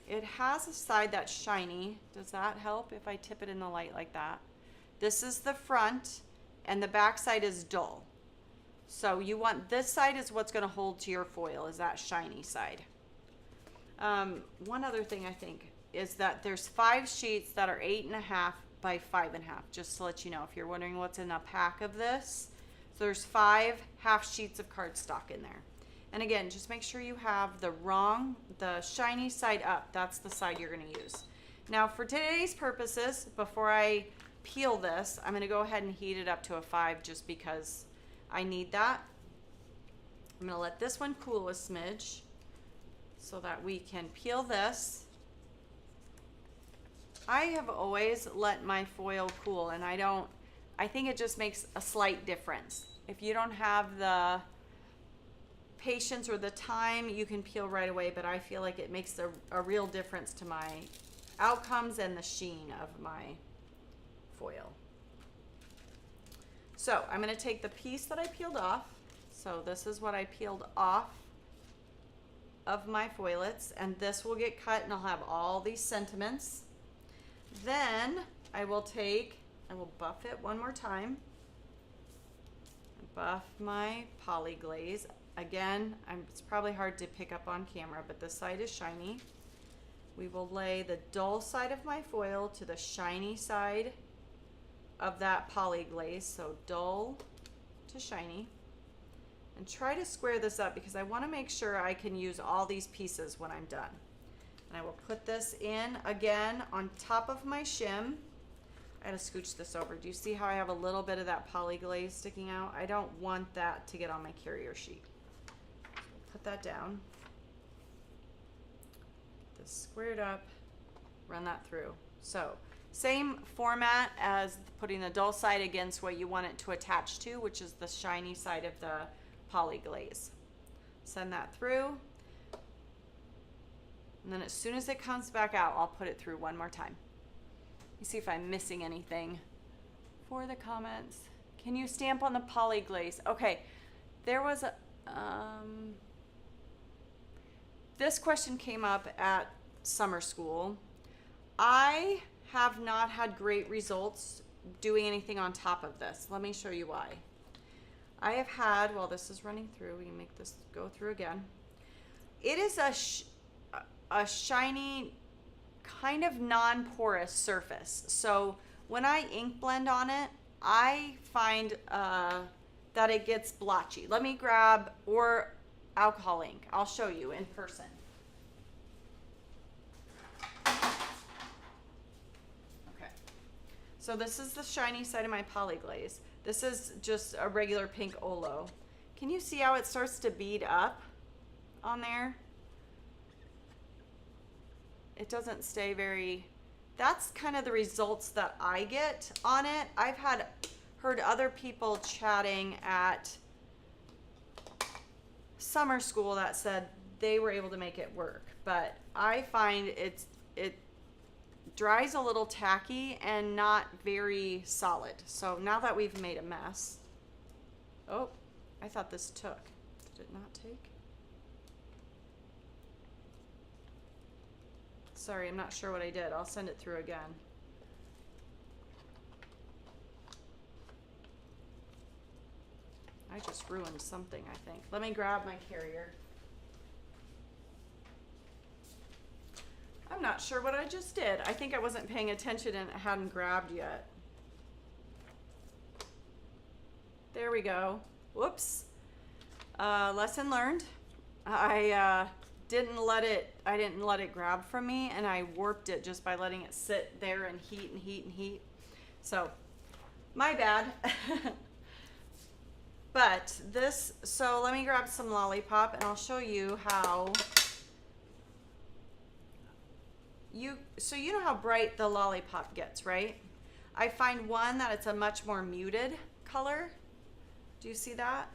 It has a side that's shiny. Does that help if I tip it in the light like that? This is the front, and the back side is dull. So you want this side is what's going to hold to your foil, is that shiny side. One other thing I think is that there's 5 sheets that are 8.5 by 5.5, just to let you know if you're wondering what's in a pack of this. So there's 5 half sheets of cardstock in there. And again, just make sure you have the shiny side up. That's the side you're going to use. Now for today's purposes, before I peel this, I'm going to go ahead and heat it up to a 5 just because I need that. I'm going to let this one cool a smidge so that we can peel this. I have always let my foil cool, and I think it just makes a slight difference. If you don't have the patience or the time, you can peel right away, but I feel like it makes a real difference to my outcomes and the sheen of my foil. So I'm going to take the piece that I peeled off. So this is what I peeled off of my foilets, and this will get cut and I'll have all these sentiments. Then I will buff it one more time. Buff my poly glaze. Again, it's probably hard to pick up on camera, but this side is shiny. We will lay the dull side of my foil to the shiny side of that poly glaze, so dull to shiny. And try to square this up because I want to make sure I can use all these pieces when I'm done. And I will put this in again on top of my shim. I gotta scooch this over. Do you see how I have a little bit of that poly glaze sticking out? I don't want that to get on my carrier sheet. Put that down. Get this squared up, run that through. So same format as putting the dull side against what you want it to attach to, which is the shiny side of the poly glaze. Send that through. And then as soon as it comes back out, I'll put it through one more time. Let me see if I'm missing anything for the comments. Can you stamp on the poly glaze? Okay, there was a, this question came up at summer school. I have not had great results doing anything on top of this. Let me show you why. I have had, while this is running through, we can make this go through again. It is a shiny, kind of non-porous surface. So when I ink blend on it, I find that it gets blotchy. Let me grab, or alcohol ink. I'll show you in person. Okay. So this is the shiny side of my poly glaze. This is just a regular pink Olo. Can you see how it starts to bead up on there? It doesn't stay very, that's kind of the results that I get on it. I've heard other people chatting at summer school that said they were able to make it work, but I find it dries a little tacky and not very solid. So now that we've made a mess, oh, I thought this took. Did it not take? Sorry, I'm not sure what I did. I'll send it through again. I just ruined something, I think. Let me grab my carrier. I'm not sure what I just did. I think I wasn't paying attention and it hadn't grabbed yet. There we go. Whoops. Lesson learned. I didn't let it grab from me, and I warped it just by letting it sit there and heat and heat and heat. So, my bad. But this, so let me grab some lollipop and I'll show you how so you know how bright the lollipop gets, right? I find one that it's a much more muted color. Do you see that?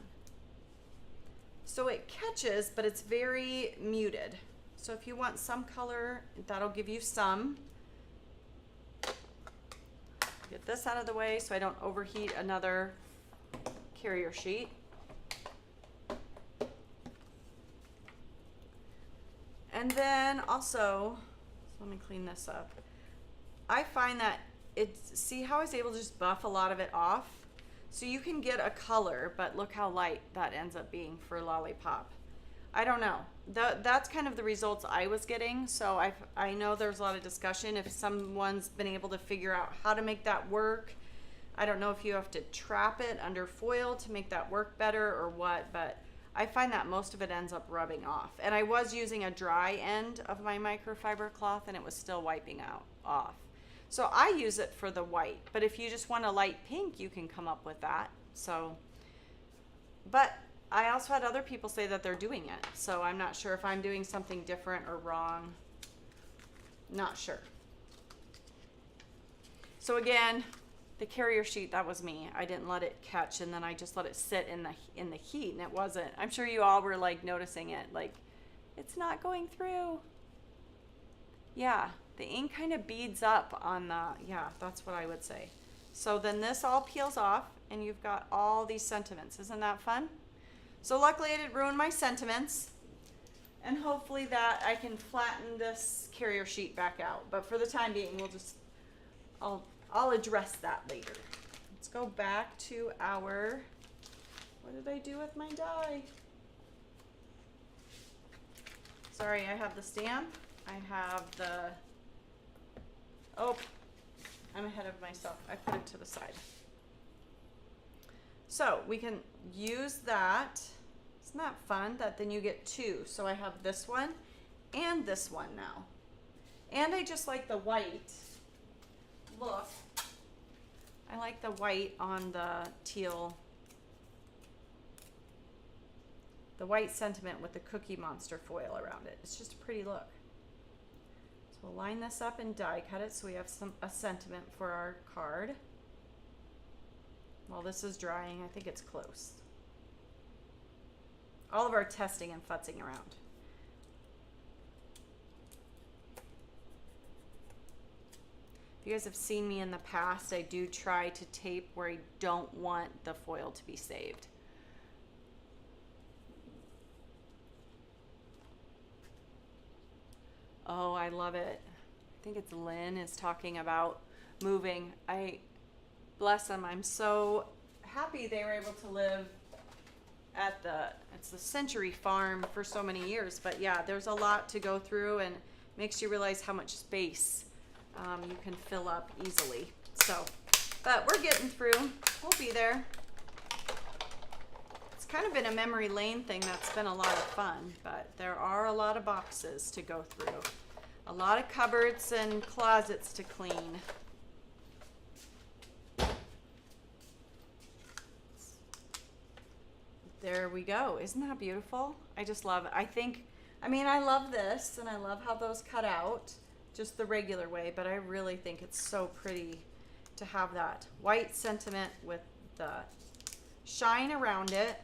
So it catches, but it's very muted. So if you want some color, that'll give you some. Get this out of the way so I don't overheat another carrier sheet. And then also, so let me clean this up. I find that see how I was able to just buff a lot of it off? So you can get a color, but look how light that ends up being for Lollipop. I don't know. That's kind of the results I was getting. So I know there's a lot of discussion if someone's been able to figure out how to make that work. I don't know if you have to trap it under foil to make that work better or what, but I find that most of it ends up rubbing off. And I was using a dry end of my microfiber cloth and it was still wiping off. So I use it for the white, but if you just want a light pink, you can come up with that. So, but I also had other people say that they're doing it. So I'm not sure if I'm doing something different or wrong. Not sure. So again, the carrier sheet, that was me. I didn't let it catch, and then I just let it sit in the heat, and it wasn't. I'm sure you all were like noticing it, like it's not going through. Yeah, the ink kind of beads up on the, yeah, that's what I would say. So then this all peels off, and you've got all these sentiments. Isn't that fun? So luckily I didn't ruin my sentiments, and hopefully that I can flatten this carrier sheet back out. But for the time being, we'll just, I'll address that later. Let's go back to our, what did I do with my die? Sorry, I have the stamp. I have the, oh, I'm ahead of myself. I put it to the side. So we can use that. Isn't that fun that then you get two? So I have this one and this one now. And I just like the white look. I like the white on the teal, the white sentiment with the Cookie Monster foil around it. It's just a pretty look. So we'll line this up and die cut it so we have a sentiment for our card. While this is drying, I think it's close. All of our testing and futzing around. If you guys have seen me in the past, I do try to tape where I don't want the foil to be saved. Oh, I love it. I think it's Lynn is talking about moving. Bless them. I'm so happy they were able to live at it's the Century Farm for so many years. But yeah, there's a lot to go through and makes you realize how much space you can fill up easily. So, but we're getting through. We'll be there. It's kind of been a memory lane thing that's been a lot of fun, but there are a lot of boxes to go through. A lot of cupboards and closets to clean. There we go. Isn't that beautiful? I just love it. I love this, and I love how those cut out just the regular way, but I really think it's so pretty to have that white sentiment with the shine around it,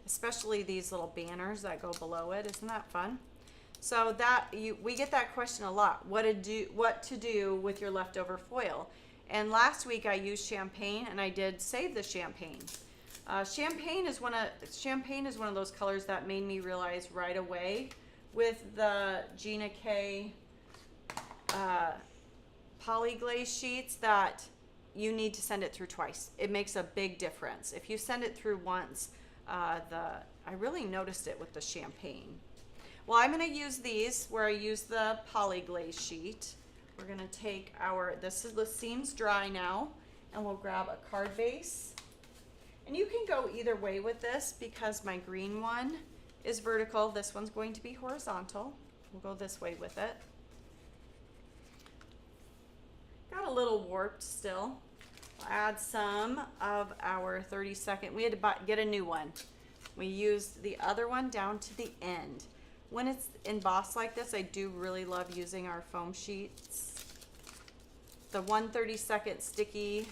especially these little banners that go below it. Isn't that fun? So that we get that question a lot. What to do with your leftover foil? And last week I used champagne, and I did save the champagne. Champagne is one of those colors that made me realize right away with the Gina K Poly Glaze Sheets that you need to send it through twice. It makes a big difference. If you send it through once, I really noticed it with the champagne. Well, I'm going to use these where I use the Poly Glaze sheet. We're going to take the seam's dry now, and we'll grab a card base. And you can go either way with this because my green one is vertical. This one's going to be horizontal. We'll go this way with it. Got a little warped still. I'll add some of our 30-second. We had to get a new one. We used the other one down to the end. When it's embossed like this, I do really love using our foam sheets. The 1/32 sticky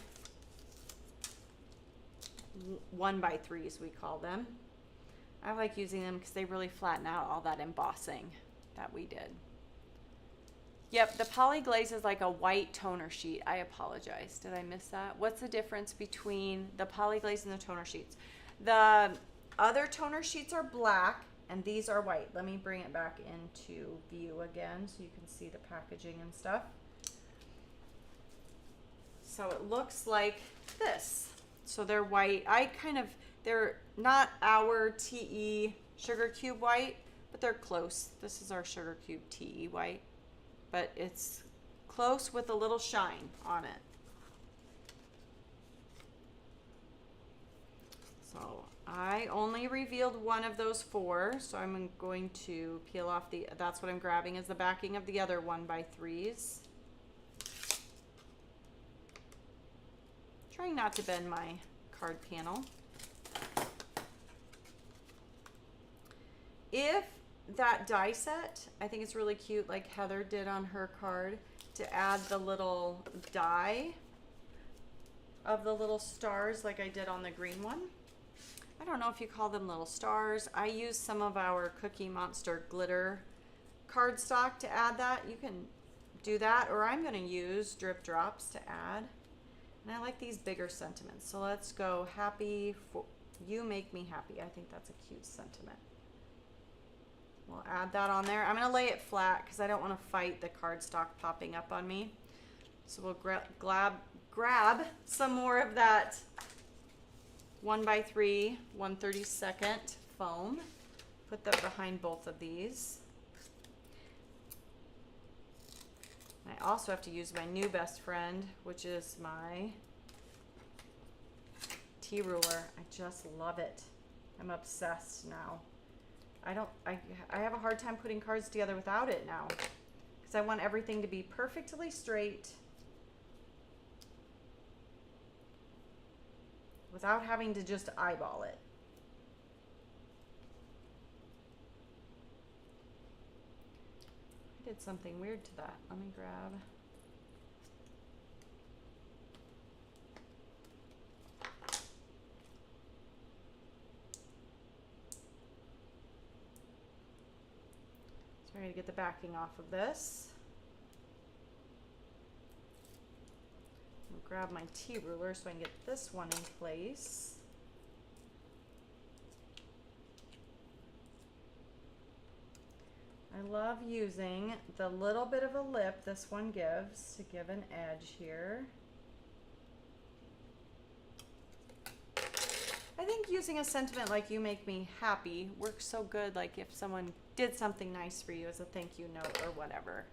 1x3s we call them. I like using them because they really flatten out all that embossing that we did. Yep, the Poly Glaze is like a white toner sheet. I apologize. Did I miss that? What's the difference between the Poly Glaze and the toner sheets? The other toner sheets are black and these are white. Let me bring it back into view again so you can see the packaging and stuff. So it looks like this. So they're white. They're not our TE sugar cube white, but they're close. This is our sugar cube TE white, but it's close with a little shine on it. So I only revealed one of those 4, so I'm going to peel off that's what I'm grabbing is the backing of the other 1x3s. Trying not to bend my card panel. If that die set, I think it's really cute, like Heather did on her card, to add the little die of the little stars like I did on the green one. I don't know if you call them little stars. I use some of our Cookie Monster glitter cardstock to add that. You can do that, or I'm going to use drip drops to add. And I like these bigger sentiments. So let's go happy for you make me happy. I think that's a cute sentiment. We'll add that on there. I'm going to lay it flat because I don't want to fight the cardstock popping up on me. So we'll grab some more of that 1x3 1/32 foam. Put that behind both of these. I also have to use my new best friend, which is my tea ruler. I just love it. I'm obsessed now. I have a hard time putting cards together without it now, because I want everything to be perfectly straight without having to just eyeball it. I did something weird to that. Let me grab. So I'm going to get the backing off of this. I'll grab my tea ruler so I can get this one in place. I love using the little bit of a lip this one gives to give an edge here. I think using a sentiment like "you make me happy" works so good, like if someone did something nice for you as a thank you note or whatever.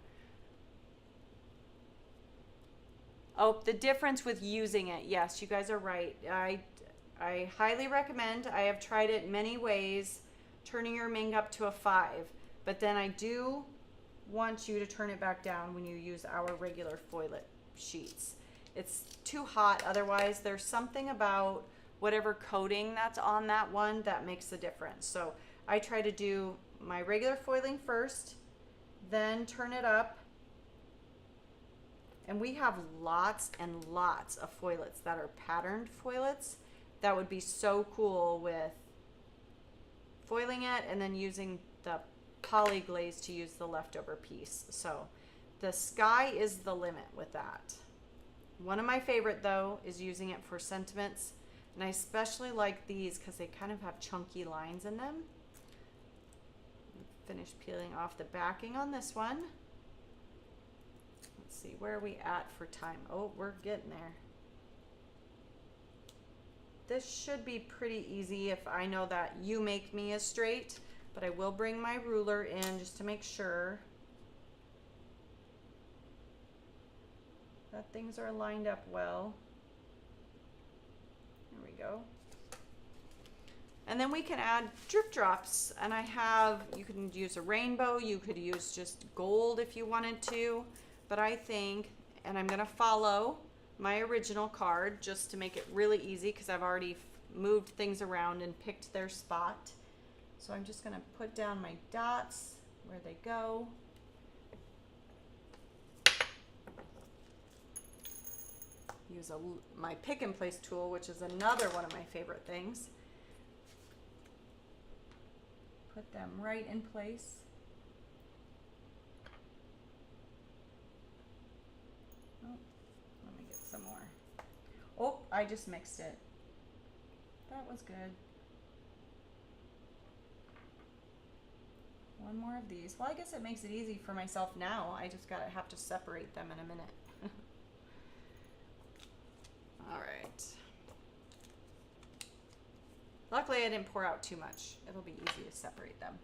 Oh, the difference with using it. Yes, you guys are right. I highly recommend. I have tried it many ways, turning your Ming up to a 5. But then I do want you to turn it back down when you use our regular foilet sheets. It's too hot otherwise. There's something about whatever coating that's on that one that makes the difference. So I try to do my regular foiling first, then turn it up. And we have lots and lots of foilets that are patterned foilets that would be so cool with foiling it and then using the poly glaze to use the leftover piece. So the sky is the limit with that. One of my favorite though is using it for sentiments, and I especially like these because they kind of have chunky lines in them. Finish peeling off the backing on this one. Let's see, where are we at for time? Oh, we're getting there. This should be pretty easy if I know that "you make me" is straight. But I will bring my ruler in just to make sure that things are lined up well. There we go. And then we can add drip drops. And you can use a rainbow, you could use just gold if you wanted to. But I think, and I'm going to follow my original card just to make it really easy because I've already moved things around and picked their spot. So I'm just going to put down my dots where they go. Use my pick and place tool, which is another one of my favorite things. Put them right in place. Oh, let me get some more. Oh, I just mixed it. That was good. One more of these. Well, I guess it makes it easy for myself now. I just have to separate them in a minute. All right. Luckily I didn't pour out too much. It'll be easy to separate them.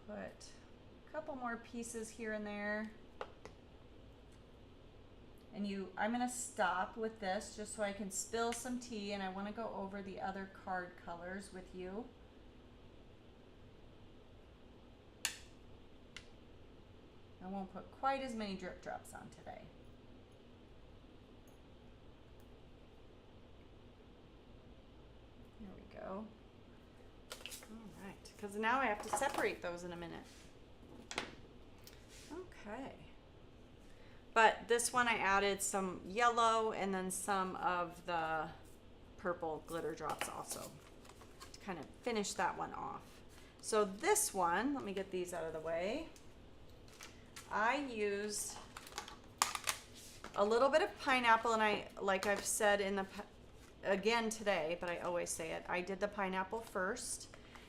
Let's put a couple more pieces here and there. And I'm gonna stop with this just so I can spill some tea, and I wanna go over the other card colors with you. I won't put quite as many drip drops on today. There we go. All right, because now I have to separate those in a minute. Okay. But this one I added some yellow and then some of the purple glitter drops also to kind of finish that one off. So this one, let me get these out of the way. I used a little bit of pineapple, and like I've said again today, but I always say it, I did the pineapple first,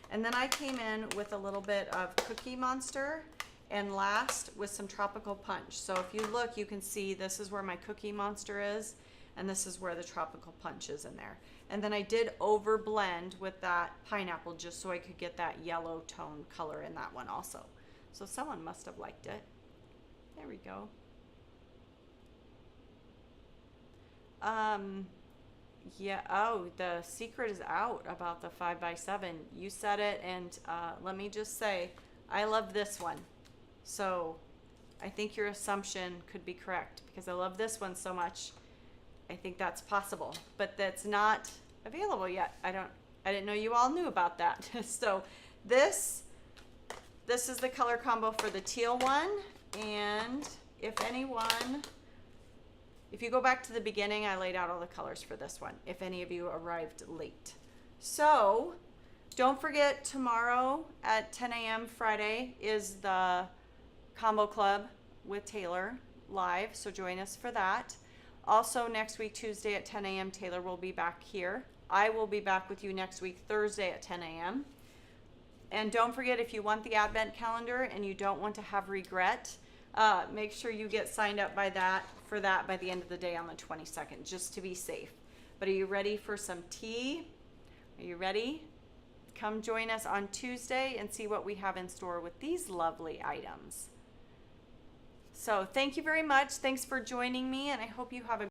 and then I came in with a little bit of Cookie Monster, and last with some Tropical Punch. So if you look, you can see this is where my Cookie Monster is, and this is where the Tropical Punch is in there. And then I did over blend with that pineapple just so I could get that yellow tone color in that one also. So someone must have liked it. There we go. Yeah, oh, the secret is out about the 5x7. You said it, and let me just say, I love this one. So I think your assumption could be correct because I love this one so much. I think that's possible, but that's not available yet. I didn't know you all knew about that. So this is the color combo for the teal one. And if you go back to the beginning, I laid out all the colors for this one, if any of you arrived late. So don't forget, tomorrow at 10 a.m. Friday is the Combo Club with Taylor live, so join us for that. Also next week, Tuesday at 10 a.m., Taylor will be back here. I will be back with you next week, Thursday at 10 a.m. And don't forget, if you want the Advent calendar and you don't want to have regret, make sure you get signed up for that by the end of the day on the 22nd, just to be safe. But are you ready for some tea? Are you ready? Come join us on Tuesday and see what we have in store with these lovely items. So thank you very much. Thanks for joining me, and I hope you have a